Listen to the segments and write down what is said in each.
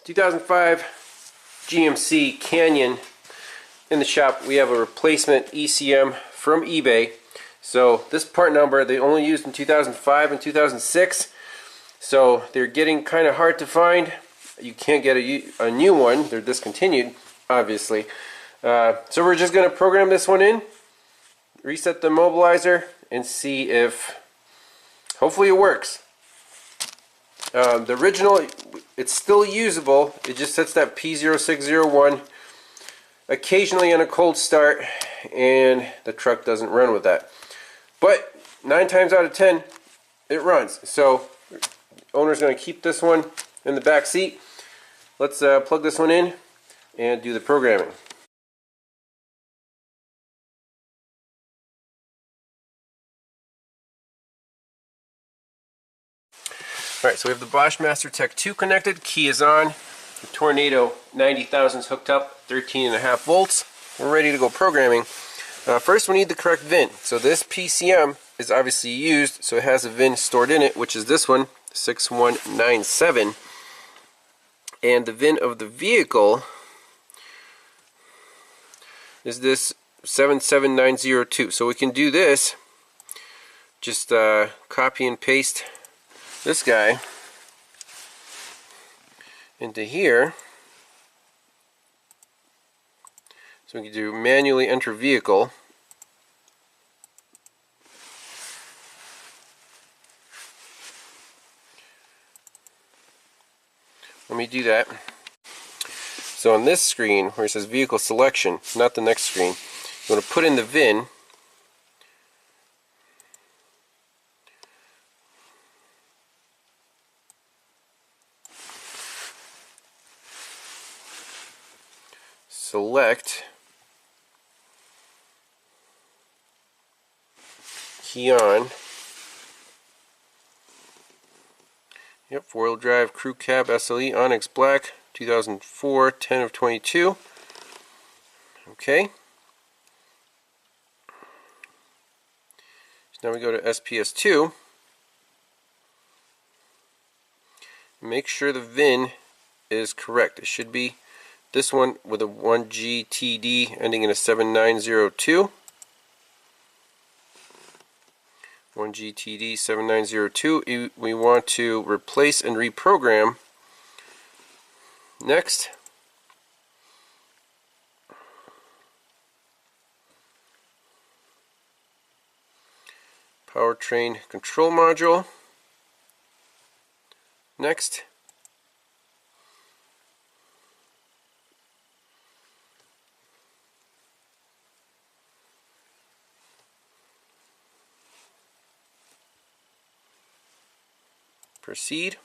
2005 GMC Canyon in the shop. We have a replacement ECM from eBay. So this part number they only used in 2005 and 2006. So they're getting kind of hard to find. You can't get a new one. They're discontinued, obviously. So we're just going to program this one in, reset the mobilizer, and see if hopefully it works. The original, it's still usable. It just sets that P0601 occasionally on a cold start, and the truck doesn't run with that. But 9 times out of 10, it runs. So the owner's going to keep this one in the back seat. Let's plug this one in and do the programming. Alright, so we have the Bosch Master Tech 2 connected, key is on, the Tornado 90,000 is hooked up, 13.5 volts. We're ready to go programming. First we need the correct VIN. So this PCM is obviously used, so it has a VIN stored in it, which is this one, 6197. And the VIN of the vehicle is this 77902. So we can do this, just copy and paste this guy into here. So we can do manually enter vehicle. Let me do that. So on this screen where it says vehicle selection, not the next screen, you want to put in the VIN. Select, key on. Yep, 4-wheel drive crew cab SLE Onyx Black 2004 10 of 22. Okay. So now we go to SPS2. Make sure the VIN is correct. It should be this one with a 1GTD ending in a 7902. 1GTD 7902. We want to replace and reprogram. Next. Powertrain control module. Next. Proceed.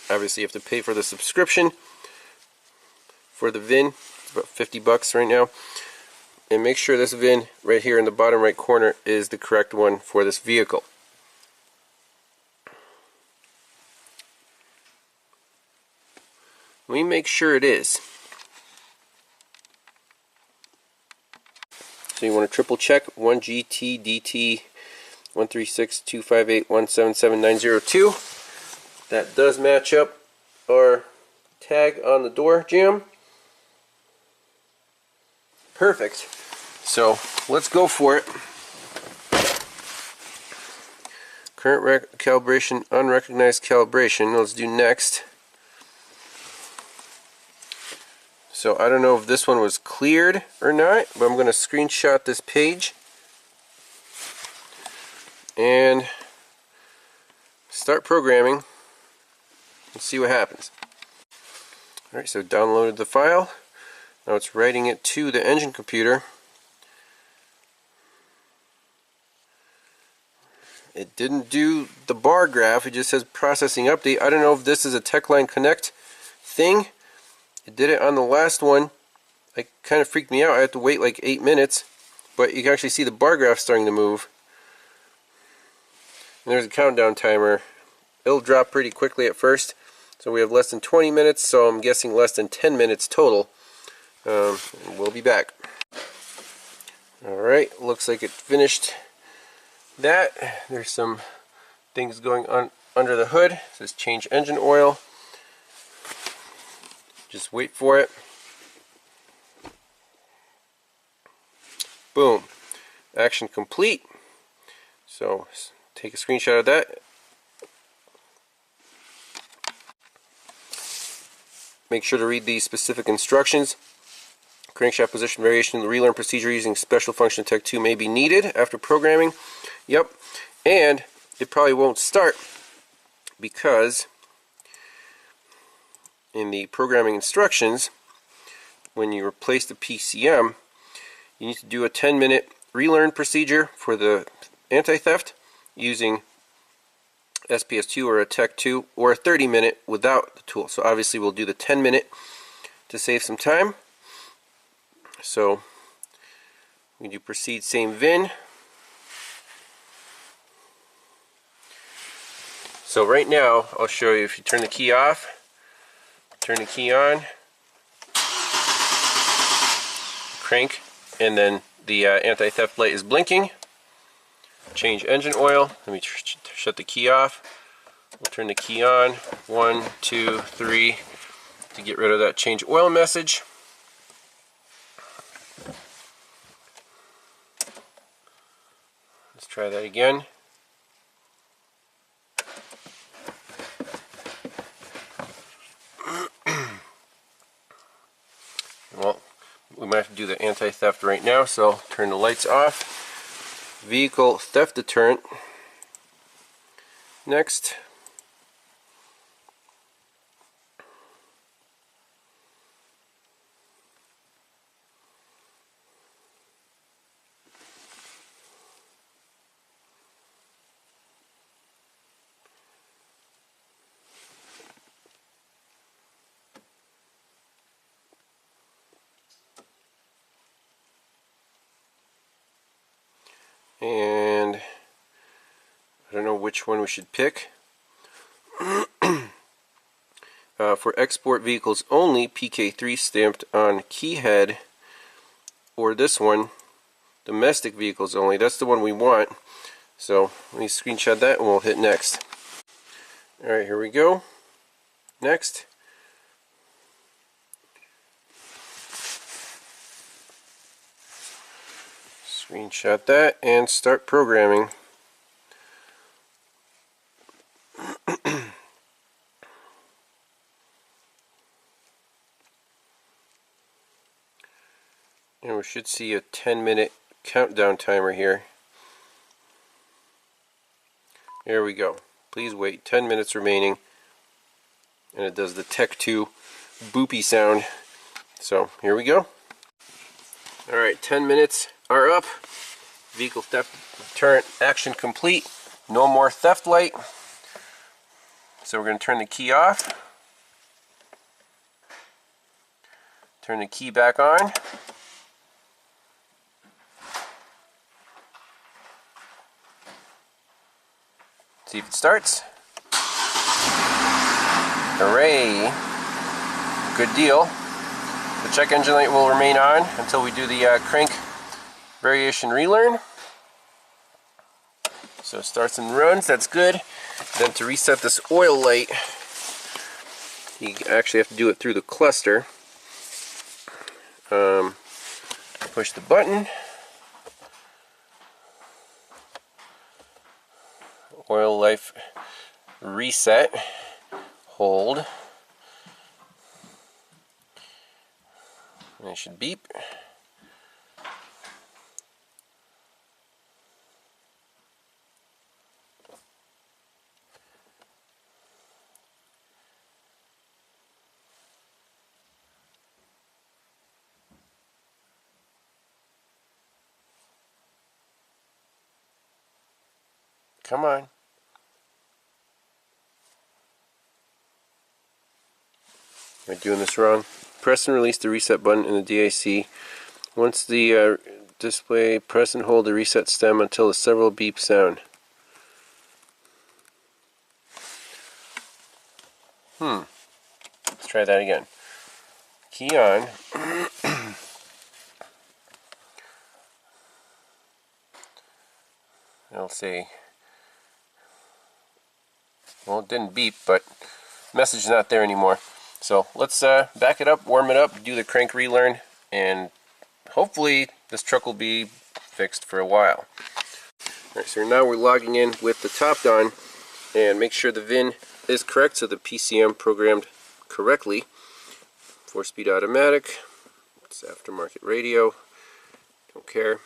Obviously you have to pay for the subscription for the VIN. It's about 50 bucks right now. And make sure this VIN right here in the bottom right corner is the correct one for this vehicle. We make sure it is. So you want to triple check 1GTDT 13625817790. That does match up our tag on the door jam. Perfect. So let's go for it. Current calibration, unrecognized calibration. Let's do next. So I don't know if this one was cleared or not, but I'm going to screenshot this page and start programming. Let's see what happens. Alright, so downloaded the file. Now it's writing it to the engine computer. It didn't do the bar graph, it just says processing update. I don't know if this is a TechLine Connect thing. It did it on the last one. It kind of freaked me out. I had to wait like 8 minutes, but you can actually see the bar graph starting to move. And there's a countdown timer. It'll drop pretty quickly at first. So we have less than 20 minutes, so I'm guessing less than 10 minutes total. We'll be back. Alright, looks like it finished that. There's some things going on under the hood. It says change engine oil. Just wait for it. Boom. Action complete. So take a screenshot of that. Make sure to read the specific instructions. Crankshaft position variation in the relearn procedure using special function tech 2 may be needed after programming. Yep. And it probably won't start because in the programming instructions, when you replace the PCM, you need to do a 10-minute relearn procedure for the anti-theft using SPS2 or a Tech 2, or a 30-minute without the tool. So obviously we'll do the 10-minute to save some time. So we do proceed same VIN. So right now I'll show you, if you turn the key off, turn the key on, crank, and then the anti-theft light is blinking. Change engine oil. Let me shut the key off. We'll turn the key on. 1, 2, 3 to get rid of that change oil message. Let's try that again. Well, we might have to do the anti-theft right now, so I'll turn the lights off. Vehicle theft deterrent. Next. And I don't know which one we should pick. For export vehicles only, PK3 stamped on key head, or this one, domestic vehicles only. That's the one we want. So let me screenshot that and we'll hit next. Alright, here we go. Next. Screenshot that and start programming. And we should see a 10-minute countdown timer here. There we go. Please wait. 10 minutes remaining. And it does the Tech 2 boopy sound. So here we go. Alright, 10 minutes are up. Vehicle theft deterrent action complete. No more theft light. So we're going to turn the key off. Turn the key back on. See if it starts. Hooray! Good deal. The check engine light will remain on until we do the crank variation relearn. So it starts and runs, that's good. Then to reset this oil light, you actually have to do it through the cluster. Push the button. Oil life reset. Hold. And it should beep. Come on. Am I doing this wrong? Press and release the reset button in the DIC. Once the display, press and hold the reset stem until the several beeps sound. Let's try that again. Key on. I'll say, well, it didn't beep, but message is not there anymore. So let's back it up, warm it up, do the crank relearn, and hopefully this truck will be fixed for a while. Alright, so now we're logging in with the TOPDON and make sure the VIN is correct, so the PCM programmed correctly. 4-speed automatic, it's aftermarket radio, don't care.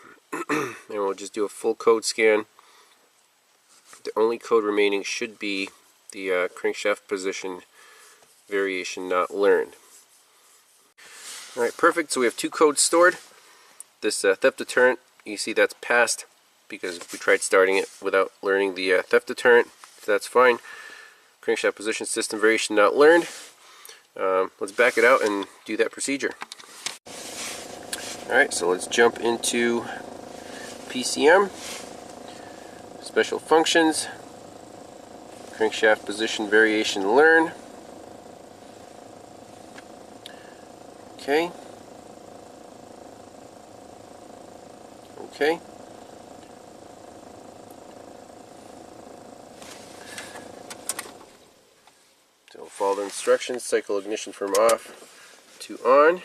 And we'll just do a full code scan. The only code remaining should be the crankshaft position variation not learned. Alright, perfect. So we have two codes stored. This theft deterrent, you see that's passed because we tried starting it without learning the theft deterrent. So that's fine. Crankshaft position system variation not learned. Let's back it out and do that procedure. Alright, so let's jump into PCM, special functions, crankshaft position variation learn. Okay. Okay. So follow the instructions, cycle ignition from off to on.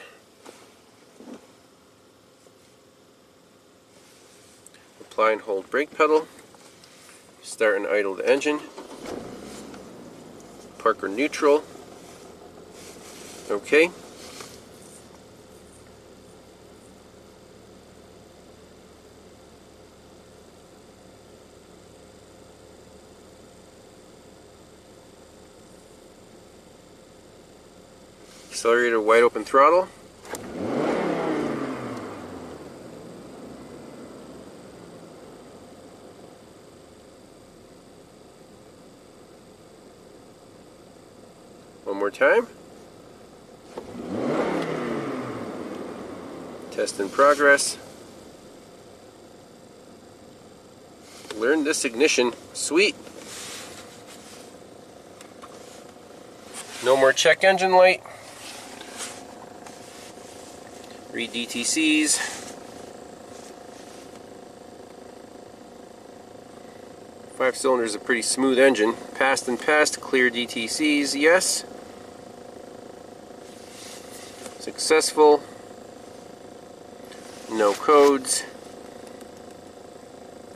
Apply and hold brake pedal. Start and idle the engine. Parker neutral. Okay. Accelerator wide open throttle. One more time. Test in progress. Learn this ignition. Sweet. No more check engine light. Read DTCs. Five cylinders, a pretty smooth engine. Passed and passed. Clear DTCs. Yes. Successful. No codes.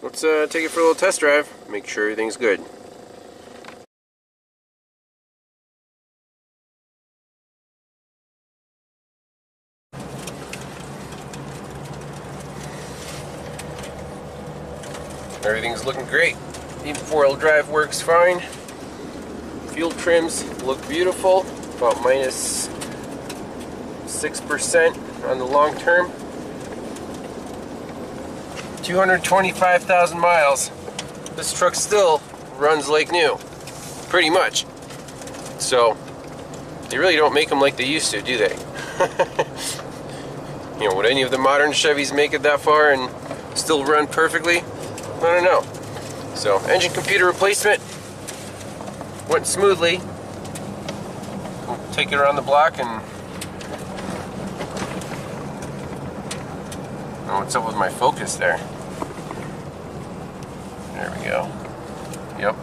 Let's take it for a little test drive. Make sure everything's good. Everything's looking great. Even 4-wheel drive works fine. Fuel trims look beautiful. About minus 6% on the long term. 225,000 miles. This truck still runs like new, pretty much. So they really don't make them like they used to, do they? You know, would any of the modern Chevys make it that far and still run perfectly? I don't know. So engine computer replacement went smoothly. We'll take it around the block and oh, what's up with my focus there? There we go. Yep.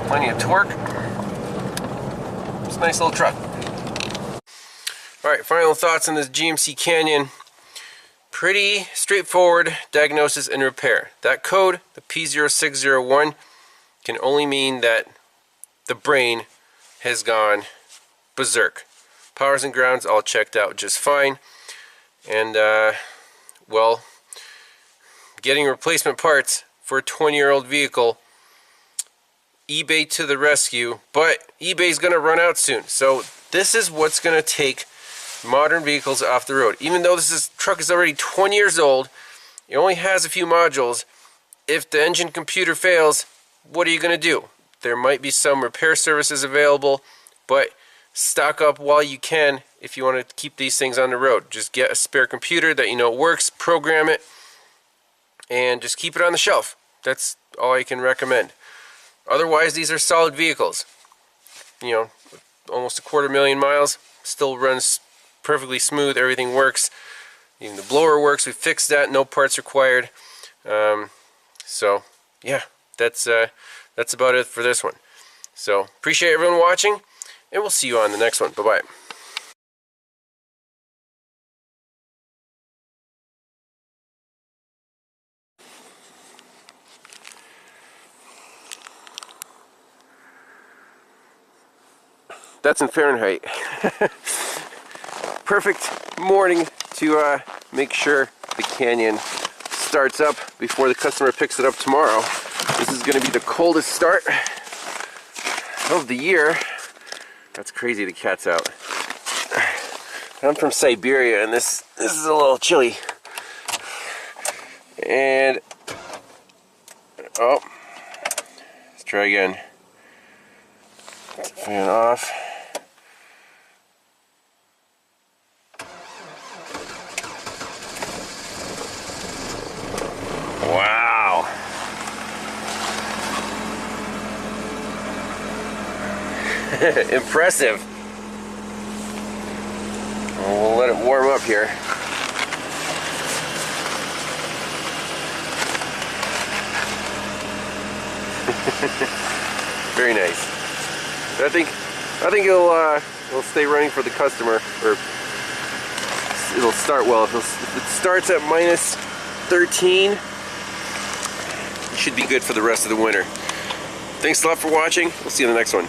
Plenty of torque. It's a nice little truck. Alright, final thoughts on this GMC Canyon. Pretty straightforward diagnosis and repair. That code, the P0601, can only mean that the brain has gone berserk. Powers and grounds all checked out just fine. And, well, getting replacement parts for a 20-year-old vehicle, eBay to the rescue, but eBay's going to run out soon. So this is what's going to take modern vehicles off the road. Even though this truck is already 20 years old, it only has a few modules. If the engine computer fails, what are you going to do? There might be some repair services available, but stock up while you can if you want to keep these things on the road. Just get a spare computer that you know works, program it, and just keep it on the shelf. That's all I can recommend. Otherwise, these are solid vehicles. You know, almost 250,000 miles, still runs perfectly smooth, everything works. Even the blower works, we fixed that, no parts required. So yeah, that's about it for this one. So appreciate everyone watching, and we'll see you on the next one. Bye-bye. That's in Fahrenheit. Perfect morning to make sure the Canyon starts up before the customer picks it up tomorrow. This is going to be the coldest start of the year. That's crazy, the cat's out. I'm from Siberia, and this is a little chilly. And oh, let's try again. Fan off. Wow. Impressive. Well, we'll let it warm up here. Very nice. I think it'll stay running for the customer, or it'll start well. If it starts at minus 13, it should be good for the rest of the winter. Thanks a lot for watching. We'll see you in the next one.